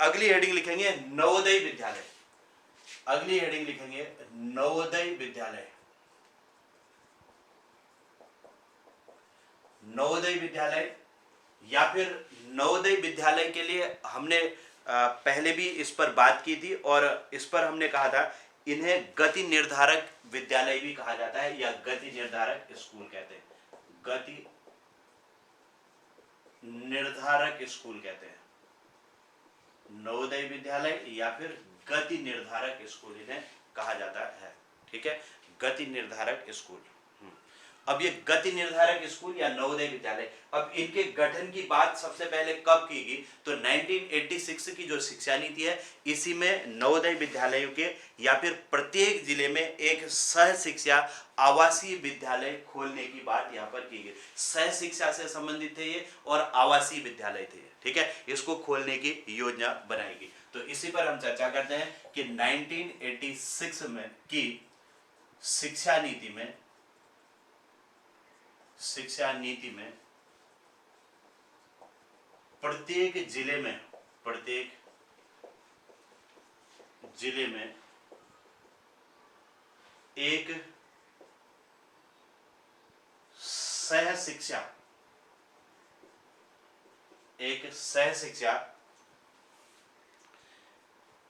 अगली हेडिंग लिखेंगे नवोदय विद्यालय, अगली हेडिंग लिखेंगे नवोदय विद्यालय। नवोदय विद्यालय या फिर नवोदय विद्यालय के लिए हमने पहले भी इस पर बात की थी और इस पर हमने कहा था इन्हें गति निर्धारक विद्यालय भी कहा जाता है या गति निर्धारक स्कूल कहते हैं, गति निर्धारक स्कूल कहते हैं। नवोदय विद्यालय या फिर गति निर्धारक स्कूल इन्हें कहा जाता है, ठीक है, गति निर्धारक स्कूल। अब ये गति निर्धारक स्कूल या नवोदय विद्यालय, अब इनके गठन की बात सबसे पहले कब की गई, तो 1986 की जो शिक्षा नीति है इसी में नवोदय विद्यालयों के या फिर प्रत्येक जिले में एक सह शिक्षा आवासीय विद्यालय खोलने की बात यहाँ पर की गई। सह शिक्षा से संबंधित थे ये और आवासीय विद्यालय थे, ठीक है, इसको खोलने की योजना बनाई गई। तो इसी पर हम चर्चा करते हैं कि 1986 में की शिक्षा नीति में प्रत्येक जिले में एक सह शिक्षा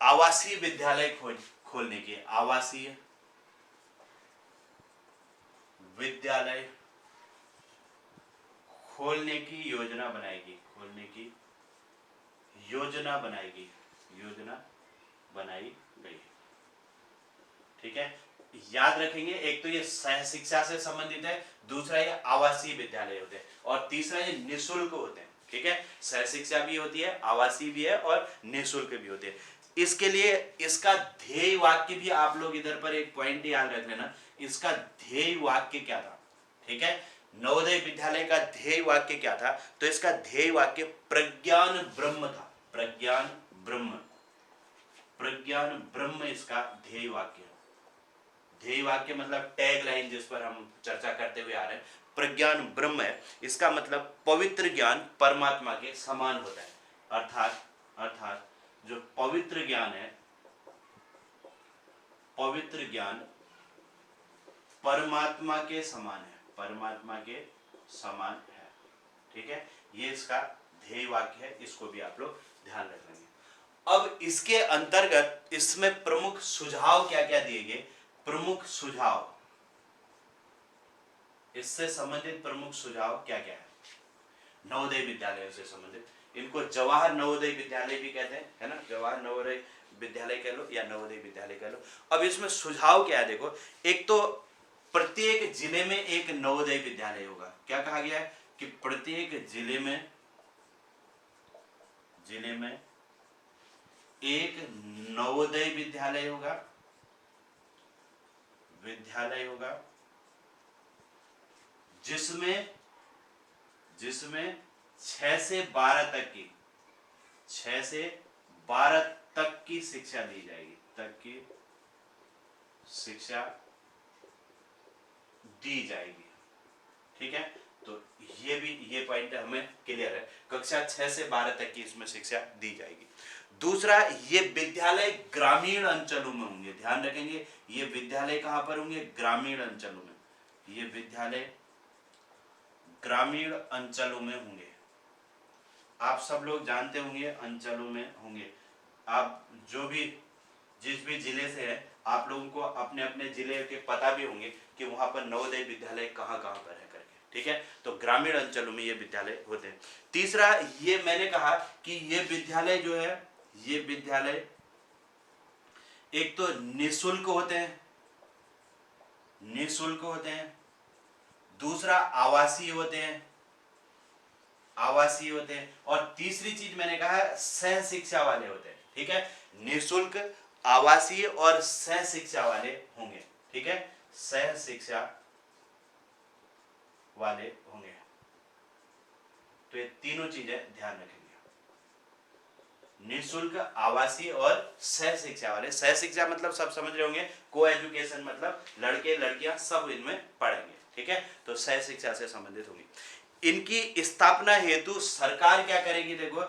आवासीय विद्यालय खोलने की, आवासीय विद्यालय खोलने की योजना बनाएगी, योजना बनाई गई, ठीक है। याद रखेंगे, एक तो ये सह शिक्षा से संबंधित है, दूसरा ये आवासीय विद्यालय होते हैं और तीसरा ये निःशुल्क होते हैं, ठीक है। सह शिक्षा भी होती है, आवासीय भी है और निःशुल्क भी होते हैं। इसके लिए इसका ध्येय वाक्य भी आप लोग इधर पर एक पॉइंट याद रख लेना, इसका ध्येय वाक्य क्या था, ठीक है। नवोदय विद्यालय का ध्येय वाक्य क्या था, तो इसका ध्येय वाक्य प्रज्ञान ब्रह्म था, प्रज्ञान ब्रह्म इसका ध्येय वाक्य है। ध्येय वाक्य मतलब टैग लाइन जिस पर हम चर्चा करते हुए आ रहे हैं, प्रज्ञान ब्रह्म है, इसका मतलब पवित्र ज्ञान परमात्मा के समान होता है। अर्थात जो पवित्र ज्ञान है, पवित्र ज्ञान परमात्मा के समान है, ठीक है। ये इसका ध्येय वाक्य है, इसको भी आप लोग ध्यान रखेंगे। अब इसके अंतर्गत इसमें प्रमुख सुझाव क्या क्या दिए गए, प्रमुख सुझाव, इससे संबंधित प्रमुख सुझाव क्या क्या है नवोदय विद्यालयों से संबंधित। इनको जवाहर नवोदय विद्यालय भी कहते हैं, है ना, जवाहर नवोदय विद्यालय कह लो या नवोदय विद्यालय कह लो। अब इसमें सुझाव क्या है, देखो, एक तो प्रत्येक जिले में एक नवोदय विद्यालय होगा। क्या कहा गया है कि प्रत्येक जिले में एक नवोदय विद्यालय होगा, जिसमें 6 से 12 तक की शिक्षा दी जाएगी, ठीक है। तो ये पॉइंट हमें क्लियर है, कक्षा 6 से 12 तक की इसमें शिक्षा दी जाएगी। दूसरा, ये विद्यालय ग्रामीण अंचलों में होंगे, ध्यान रखेंगे, ये विद्यालय कहां पर होंगे, ग्रामीण अंचलों में, ये विद्यालय ग्रामीण अंचलों में होंगे। आप सब लोग जानते होंगे अंचलों में होंगे, आप जिस भी जिले से है आप लोगों को अपने अपने जिले के पता भी होंगे कि वहां पर नवोदय विद्यालय कहां पर है करके, ठीक है। तो ग्रामीण अंचलों में ये विद्यालय होते हैं। तीसरा, ये मैंने कहा कि ये विद्यालय जो है, ये विद्यालय एक तो निःशुल्क होते हैं, दूसरा आवासीय होते हैं और तीसरी चीज मैंने कहा सह शिक्षा वाले होते हैं, ठीक है। निःशुल्क, आवासीय और सह शिक्षा वाले होंगे, ठीक है, सह शिक्षा वाले होंगे। तो ये तीनों चीजें ध्यान रखेंगे, निःशुल्क, आवासीय और सह शिक्षा वाले। सह शिक्षा मतलब सब समझ रहे होंगे, को एजुकेशन मतलब लड़के लड़कियां सब इनमें पढ़ेंगे, ठीक है। तो सह शिक्षा से संबंधित होंगी। इनकी स्थापना हेतु सरकार क्या करेगी, देखो,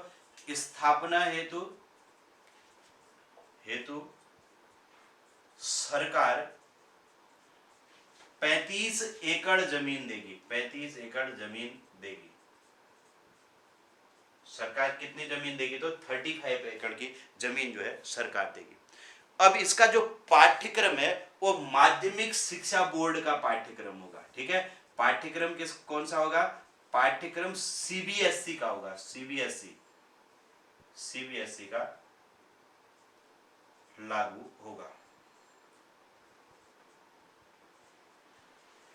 स्थापना हेतु हेतु सरकार 35 एकड़ जमीन देगी। 35 एकड़ जमीन देगी। सरकार कितनी जमीन देगी? तो 35 एकड़ की जमीन जो है सरकार देगी। अब इसका जो पाठ्यक्रम है वो माध्यमिक शिक्षा बोर्ड का पाठ्यक्रम होगा। ठीक है, पाठ्यक्रम कौन सा होगा? पाठ्यक्रम सीबीएसई का होगा। सीबीएसई का लागू होगा।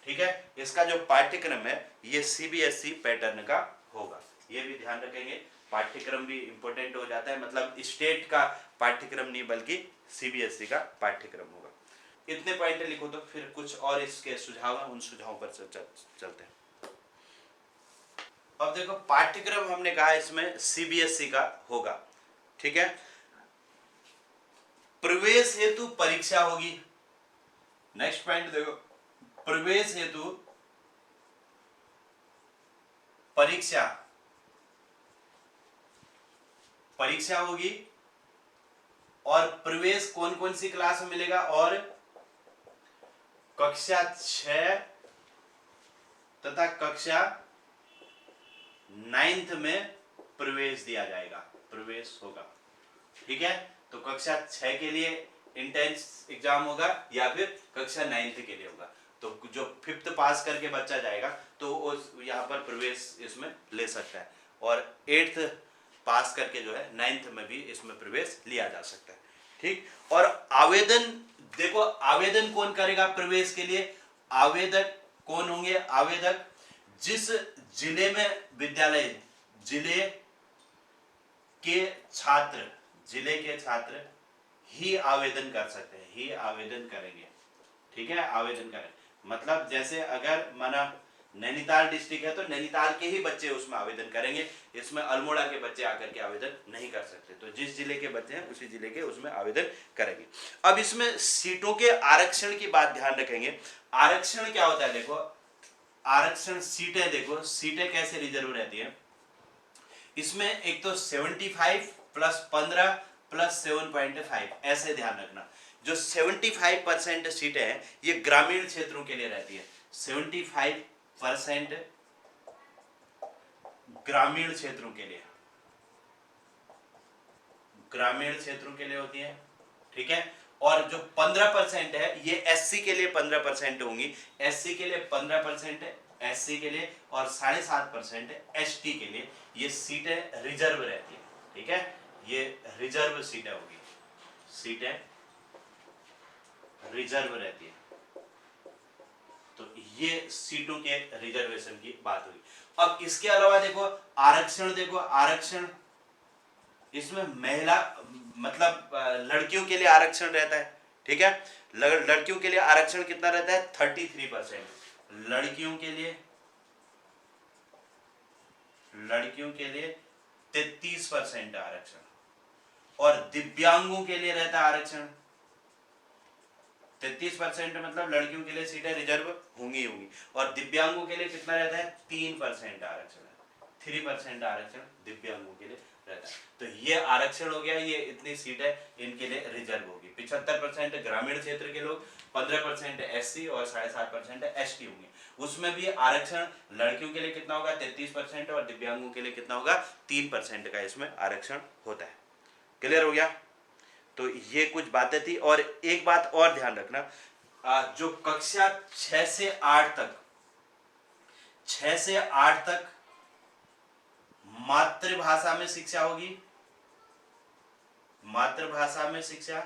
ठीक है, इसका जो पाठ्यक्रम है ये सीबीएसई पैटर्न का होगा। ये भी ध्यान रखेंगे, पाठ्यक्रम भी इंपॉर्टेंट हो जाता है, मतलब स्टेट का पाठ्यक्रम नहीं बल्कि सीबीएसई का पाठ्यक्रम होगा। इतने पॉइंट लिखो, तो फिर कुछ और इसके सुझाव हैं, उन सुझावों पर चलते हैं। अब देखो, पाठ्यक्रम हमने कहा इसमें सीबीएसई का होगा। ठीक है, प्रवेश हेतु परीक्षा होगी। नेक्स्ट पॉइंट देखो, प्रवेश हेतु परीक्षा होगी। और प्रवेश कौन कौन सी क्लास में मिलेगा? और कक्षा 6 तथा कक्षा 9th में प्रवेश दिया जाएगा, प्रवेश होगा। ठीक है, तो कक्षा 6 के लिए इंट्रेंस एग्जाम होगा या फिर कक्षा 9th के लिए होगा। तो जो 5th पास करके बच्चा जाएगा तो यहाँ पर प्रवेश इसमें ले सकता है, और 8th पास करके जो है 9th में भी इसमें प्रवेश लिया जा सकता है। ठीक, और आवेदन देखो, आवेदन कौन करेगा प्रवेश के लिए? आवेदक कौन होंगे? आवेदक जिस जिले में विद्यालय, जिले के छात्र ही आवेदन कर सकते हैं, ही आवेदन करेंगे। ठीक है, आवेदन करें मतलब जैसे अगर माना नैनीताल डिस्ट्रिक्ट है तो नैनीताल के ही बच्चे उसमें आवेदन करेंगे, इसमें अल्मोड़ा के बच्चे आकर के आवेदन नहीं कर सकते। तो जिस जिले के बच्चे हैं उसी जिले के उसमें आवेदन करेंगे। अब इसमें सीटों के आरक्षण की बात ध्यान रखेंगे। आरक्षण क्या होता है? देखो, आरक्षण सीटें, देखो सीटें कैसे रिजर्व रहती है। इसमें एक तो 75 + 15 + 7.5 ऐसे ध्यान रखना। जो 75% सीटें हैं ये ग्रामीण क्षेत्रों के लिए रहती है। 75% ग्रामीण क्षेत्रों के लिए, होती है। ठीक है, और जो 15% है ये एससी के लिए 15% होंगी। एससी के लिए 15% है, एससी के लिए, और 7.5% एसटी के लिए ये सीटें रिजर्व रहती है। ठीक है, ये रिजर्व सीटें होगी, सीटें रिजर्व रहती है। तो ये सीटों के रिजर्वेशन की बात हुई। अब इसके अलावा देखो आरक्षण इसमें महिला मतलब लड़कियों के लिए आरक्षण रहता है। ठीक है, लड़कियों के लिए आरक्षण कितना रहता है? 33%। लड़कियों के लिए 33% आरक्षण, और दिव्यांगों के लिए रहता है आरक्षण 33%, मतलब लड़कियों के लिए सीटें रिजर्व होंगी, और दिव्यांगों के लिए कितना रहता है? 3% आरक्षण, 3% आरक्षण दिव्यांगों के लिए रहता है। तो ये आरक्षण हो गया, ये इतनी सीटें इनके लिए रिजर्व होगी। 75% ग्रामीण क्षेत्र के लोग, 15% एससी और 7.5% एसटी होंगे। उसमें भी आरक्षण लड़कियों के लिए कितना होगा? 33%, और दिव्यांगों के लिए कितना होगा? 3% का इसमें आरक्षण होता है। क्लियर हो गया? तो ये कुछ बातें थी। और एक बात और ध्यान रखना, जो कक्षा 6 से 8 तक मातृभाषा में शिक्षा होगी, मातृभाषा में शिक्षा,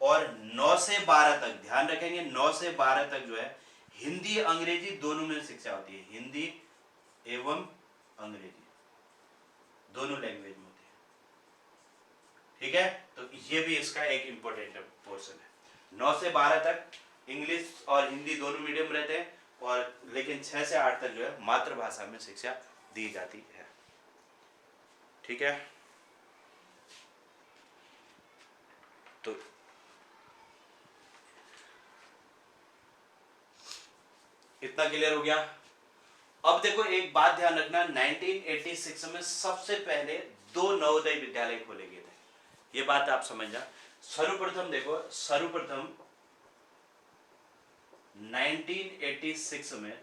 और 9 से 12 तक ध्यान रखेंगे, 9 से 12 तक जो है हिंदी अंग्रेजी दोनों में शिक्षा होती है। हिंदी एवं अंग्रेजी दोनों लैंग्वेज में होती है। ठीक है, तो ये भी इसका एक इंपॉर्टेंट पोर्शन है। 9 से 12 तक इंग्लिश और हिंदी दोनों मीडियम रहते हैं, और लेकिन 6 से 8 तक जो है मातृभाषा में शिक्षा दी जाती है। ठीक है, तो इतना क्लियर हो गया। अब देखो एक बात ध्यान रखना, 1986 में सबसे पहले 2 नवोदय विद्यालय खोले गए थे। ये बात आप समझना। सर्वप्रथम देखो, सर्वप्रथम 1986 में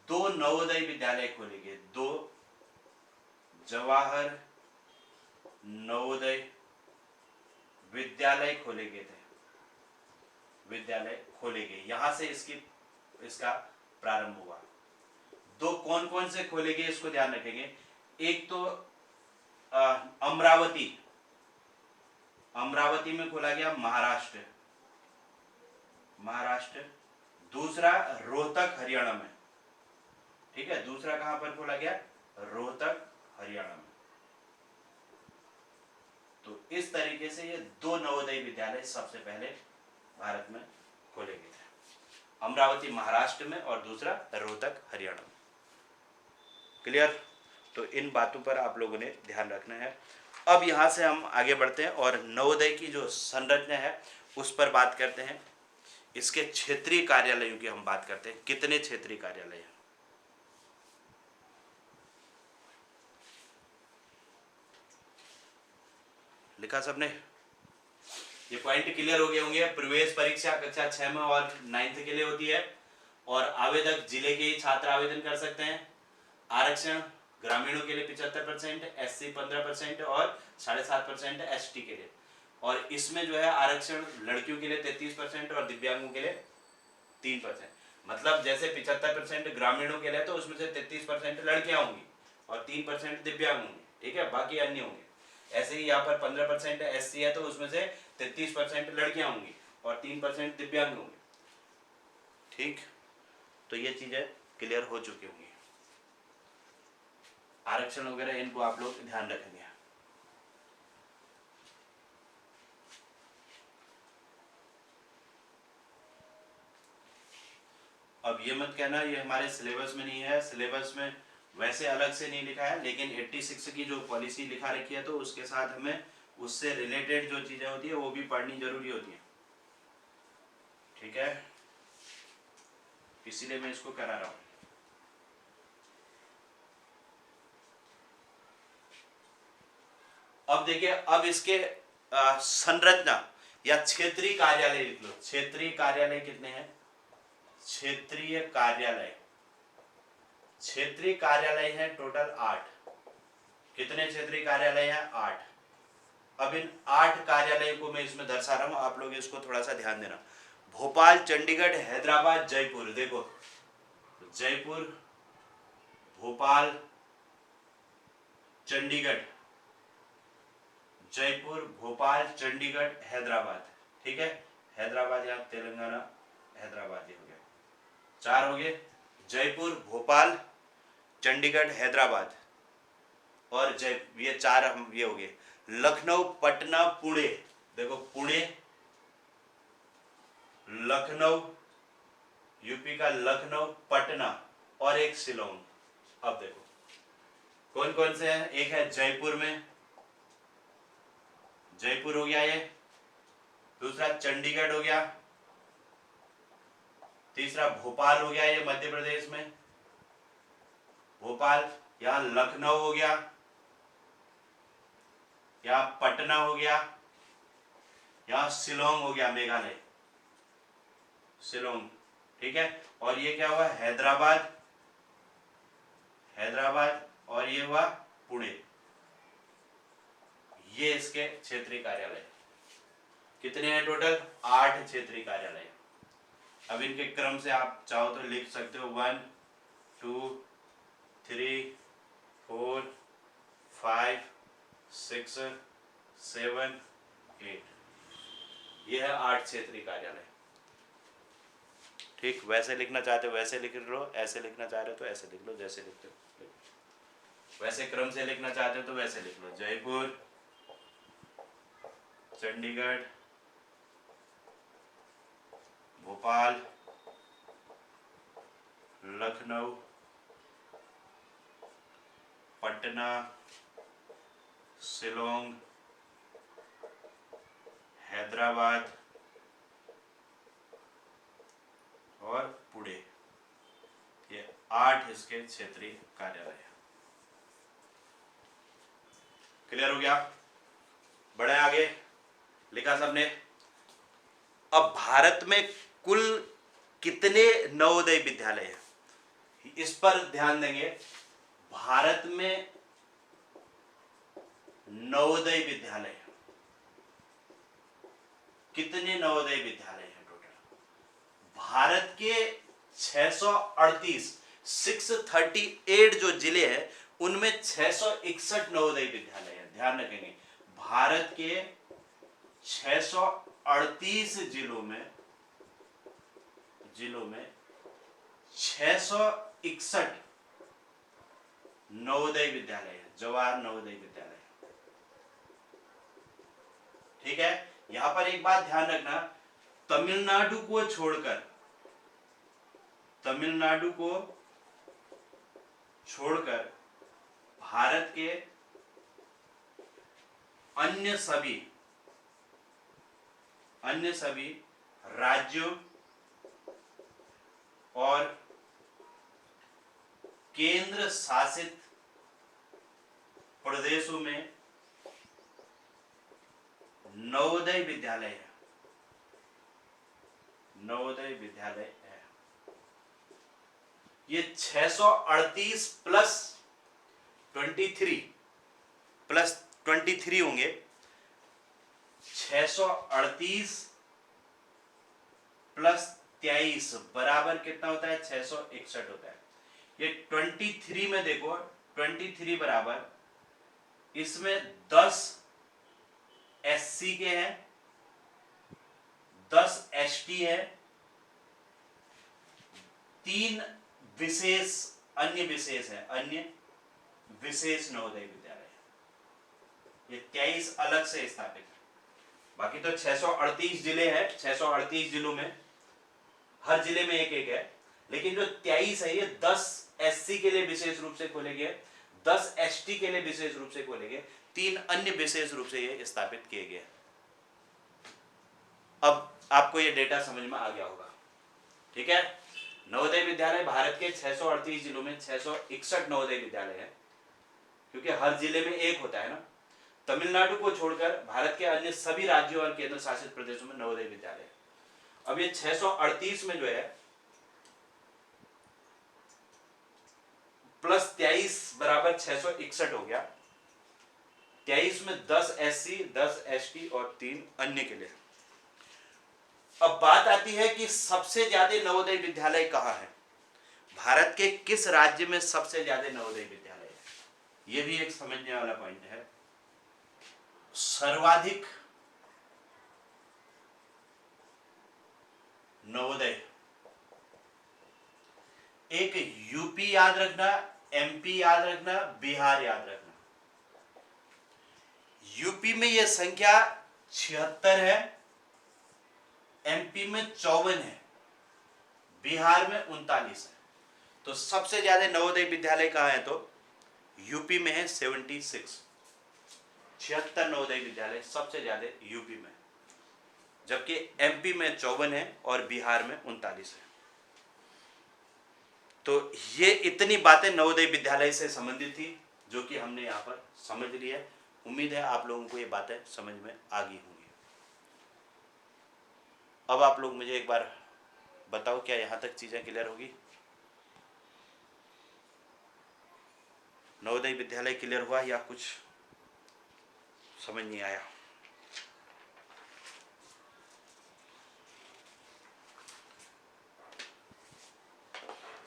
2 नवोदय विद्यालय खोले गए, 2 जवाहर नवोदय विद्यालय खोले गए थे, विद्यालय खोले गए, यहां से इसका प्रारंभ हुआ। 2 कौन कौन से खोले गए इसको ध्यान रखेंगे। एक तो अमरावती, अमरावती में खोला गया, महाराष्ट्र, महाराष्ट्र। दूसरा रोहतक हरियाणा में, ठीक है, दूसरा कहां पर खोला गया, रोहतक हरियाणा में। तो इस तरीके से ये 2 नवोदय विद्यालय सबसे पहले भारत में खोले गए थे, अमरावती महाराष्ट्र में और दूसरा रोहतक हरियाणा में। क्लियर? तो इन बातों पर आप लोगों ने ध्यान रखना है। अब यहां से हम आगे बढ़ते हैं और नवोदय की जो संरचना है उस पर बात करते हैं। इसके क्षेत्रीय कार्यालयों की हम बात करते हैं। कितने क्षेत्रीय कार्यालय हैं? लिखा सबने? ये पॉइंट क्लियर हो गए होंगे। प्रवेश परीक्षा कक्षा 6 में और 9th के लिए होती है और आवेदक जिले के ही छात्र आवेदन कर सकते हैं। आरक्षण ग्रामीणों के लिए 75%, SC 15% और 7.5% ST के लिए। और इसमें जो है आरक्षण लड़कियों के लिए 33% और दिव्यांगों के लिए 3%। मतलब जैसे 75% ग्रामीणों के लिए तो उसमें से 33% लड़कियां होंगी और 3% दिव्यांग होंगे, ठीक है, बाकी अन्य होंगे। ऐसे ही यहाँ पर 15% SC है तो उसमें से 33% लड़कियां होंगी और 3% दिव्यांग होंगे। ठीक, तो ये चीजें क्लियर हो चुकी होंगी। आरक्षण वगैरह इनको आप लोग ध्यान रखेंगे। अब ये मत कहना ये हमारे सिलेबस में नहीं है, सिलेबस में वैसे अलग से नहीं लिखा है, लेकिन 86 की जो पॉलिसी लिखा रखी है तो उसके साथ हमें उससे रिलेटेड जो चीजें होती है वो भी पढ़नी जरूरी होती है, ठीक है, इसीलिए मैं इसको करा रहा हूं। अब देखिए, अब इसके संरचना या क्षेत्रीय कार्यालय लिख लो। क्षेत्रीय कार्यालय कितने हैं? क्षेत्रीय कार्यालय, क्षेत्रीय कार्यालय है टोटल 8। कितने क्षेत्रीय कार्यालय हैं? 8। अब इन 8 कार्यालयों को मैं इसमें दर्शा रहा हूं, आप लोग इसको थोड़ा सा ध्यान देना। भोपाल, चंडीगढ़, हैदराबाद, जयपुर। देखो, जयपुर, भोपाल, चंडीगढ़, जयपुर, भोपाल, चंडीगढ़, हैदराबाद, ठीक है। हैदराबाद या तेलंगाना, हैदराबाद ये हो गया, 4 हो गए। जयपुर, भोपाल, चंडीगढ़, हैदराबाद और ये 4 हम ये हो गए। लखनऊ, पटना, पुणे। देखो, पुणे, लखनऊ, यूपी का लखनऊ, पटना और एक शिलोंग। अब देखो कौन कौन से हैं। एक है जयपुर में, जयपुर हो गया ये। दूसरा चंडीगढ़ हो गया। तीसरा भोपाल हो गया, ये मध्य प्रदेश में, भोपाल। यहां लखनऊ हो गया, यहां पटना हो गया, यहां शिलोंग हो गया, मेघालय, शिलोंग, ठीक है। और ये क्या हुआ? हैदराबाद, हैदराबाद और ये हुआ पुणे। ये इसके क्षेत्रीय कार्यालय। कितने हैं टोटल? 8 क्षेत्रीय कार्यालय। अब इनके क्रम से आप चाहो तो लिख सकते हो 1 2 3 4 5 6 7 8। ये है 8 क्षेत्रीय कार्यालय। ठीक, वैसे लिखना चाहते हो वैसे लिख लो, ऐसे लिखना चाह रहे हो तो ऐसे लिख लो, जैसे लिखते हो। वैसे क्रम से लिखना चाहते हो तो वैसे लिख लो। जयपुर, चंडीगढ़, भोपाल, लखनऊ, पटना, शिलोंग, हैदराबाद और पुणे। ये 8 इसके क्षेत्रीय कार्यालय है। क्लियर हो गया? बढ़े आगे, लिखा सबने। अब भारत में कुल कितने नवोदय विद्यालय हैं, इस पर ध्यान देंगे। भारत में नवोदय विद्यालय, कितने नवोदय विद्यालय हैं टोटल? भारत के 638 638 जो जिले हैं उनमें 661 नवोदय विद्यालय हैं। ध्यान रखेंगे, भारत के 638 जिलों में 661 नवोदय विद्यालय है, जवाहर नवोदय विद्यालय। ठीक है, यहां पर एक बात ध्यान रखना, तमिलनाडु को छोड़कर भारत के अन्य सभी राज्यों और केंद्र शासित प्रदेशों में नवोदय विद्यालय है, ये 638 प्लस 23 होंगे। 638 प्लस 23 बराबर कितना होता है? 661 होता है। ये 23 में देखो, 23 बराबर, इसमें 10 SC के हैं, 10 ST है, 3 अन्य विशेष नवोदय विद्यालय। ये 23 अलग से स्थापित है। बाकी तो 638 जिले हैं, 638 जिलों में हर जिले में एक है, लेकिन जो 23 है ये 10 SC के लिए विशेष रूप से खोले गए, 10 ST के लिए विशेष रूप से खोले गए, 3 अन्य विशेष रूप से ये स्थापित किए गए। अब आपको ये डेटा समझ में आ गया होगा। ठीक है, नवोदय विद्यालय भारत के 638 जिलों में 661 नवोदय विद्यालय है, क्योंकि हर जिले में एक होता है ना। तमिलनाडु को छोड़कर भारत के अन्य सभी राज्यों और केंद्र शासित प्रदेशों में नवोदय विद्यालय। अब ये 638 में जो है प्लस 23 बराबर 661 हो गया। 23 में 10 SC, 10 ST और 3 अन्य के लिए। अब बात आती है कि सबसे ज्यादा नवोदय विद्यालय कहाँ है? भारत के किस राज्य में सबसे ज्यादा नवोदय विद्यालय है? यह भी एक समझने वाला पॉइंट है। सर्वाधिक नवोदय, एक यूपी याद रखना, MP याद रखना, बिहार याद रखना। यूपी में यह संख्या 76 है, MP में 54 है, बिहार में 39 है। तो सबसे ज्यादा नवोदय विद्यालय कहाँ है? तो यूपी में है 76 नवोदय विद्यालय सबसे ज्यादा यूपी में, जबकि MP में 54 है और बिहार में 39 है। तो ये इतनी बातें नवोदय विद्यालय से संबंधित थी जो कि हमने यहाँ पर समझ ली है। उम्मीद है आप लोगों को ये बातें समझ में आ गई होंगी। अब आप लोग मुझे एक बार बताओ, क्या यहाँ तक चीज़ें क्लियर होगी? नवोदय विद्यालय क्लियर हुआ या कुछ समझ नहीं आया?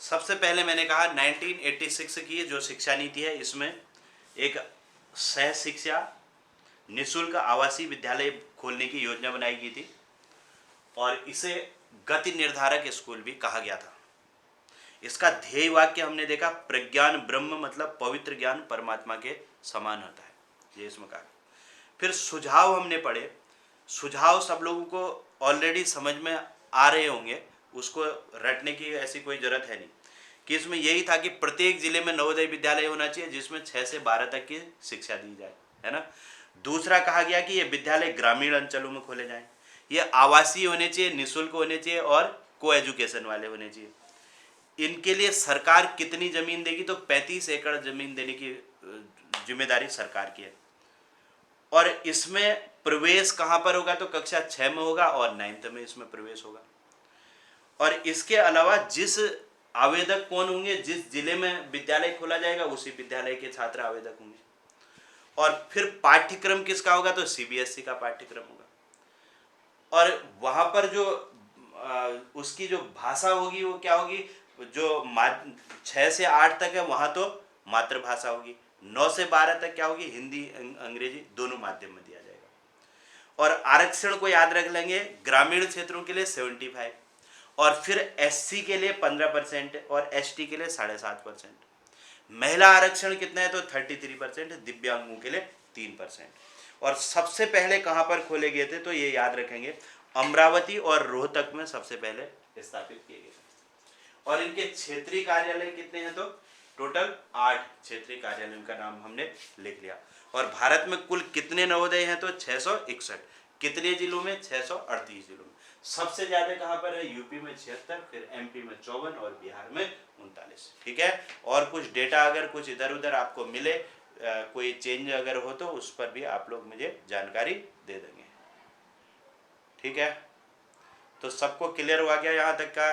सबसे पहले मैंने कहा 1986 की जो शिक्षा नीति है, इसमें एक सह शिक्षा निःशुल्क आवासीय विद्यालय खोलने की योजना बनाई गई थी और इसे गति निर्धारक स्कूल भी कहा गया था। इसका ध्येय वाक्य हमने देखा, प्रज्ञान ब्रह्म मतलब पवित्र ज्ञान परमात्मा के समान होता है, ये इसमें कहा। फिर सुझाव हमने पढ़े। सुझाव सब लोगों को ऑलरेडी समझ में आ रहे होंगे, उसको रटने की ऐसी कोई जरूरत है नहीं, कि इसमें यही था कि प्रत्येक जिले में नवोदय विद्यालय होना चाहिए जिसमें 6 से 12 तक की शिक्षा दी जाए, है ना। दूसरा कहा गया कि ये विद्यालय ग्रामीण अंचलों में खोले जाएं, ये आवासीय होने चाहिए, निःशुल्क होने चाहिए और को एजुकेशन वाले होने चाहिए। इनके लिए सरकार कितनी ज़मीन देगी? तो 35 एकड़ ज़मीन देने की जिम्मेदारी सरकार की है। और इसमें प्रवेश कहाँ पर होगा, तो कक्षा 6 में होगा और 9th में इसमें प्रवेश होगा। और इसके अलावा जिस आवेदक कौन होंगे, जिस जिले में विद्यालय खोला जाएगा उसी विद्यालय के छात्र आवेदक होंगे। और फिर पाठ्यक्रम किसका होगा, तो सीबीएसई का पाठ्यक्रम होगा। और वहां पर जो उसकी जो भाषा होगी वो क्या होगी, जो 6 से 8 तक है वहां तो मातृभाषा होगी, 9 से 12 तक क्या होगी, हिंदी अंग्रेजी दोनों माध्यम में दिया जाएगा। और आरक्षण को याद रख लेंगे, ग्रामीण क्षेत्रों के लिए 75, और फिर एससी के लिए 15% और एसटी के लिए 7.5%। महिला आरक्षण कितना है, तो 33%, दिव्यांगों के लिए 3%। और सबसे पहले कहां पर खोले गए थे, तो ये याद रखेंगे, अमरावती और रोहतक में सबसे पहले स्थापित किए गए थे। और इनके क्षेत्रीय कार्यालय कितने हैं, तो टोटल 8 क्षेत्रीय कार्यालयों का नाम हमने लिख लिया। और भारत में कुल कितने नवोदय हैं, तो 661। कितने जिलों में, 638 जिलों में। सबसे ज्यादा कहां पर है, यूपी में 76, फिर एमपी में 54 और बिहार में 39। ठीक है। और कुछ डेटा अगर कुछ इधर उधर आपको मिले, कोई चेंज अगर हो तो उस पर भी आप लोग मुझे जानकारी दे देंगे। ठीक है, तो सबको क्लियर हुआ गया यहाँ तक का।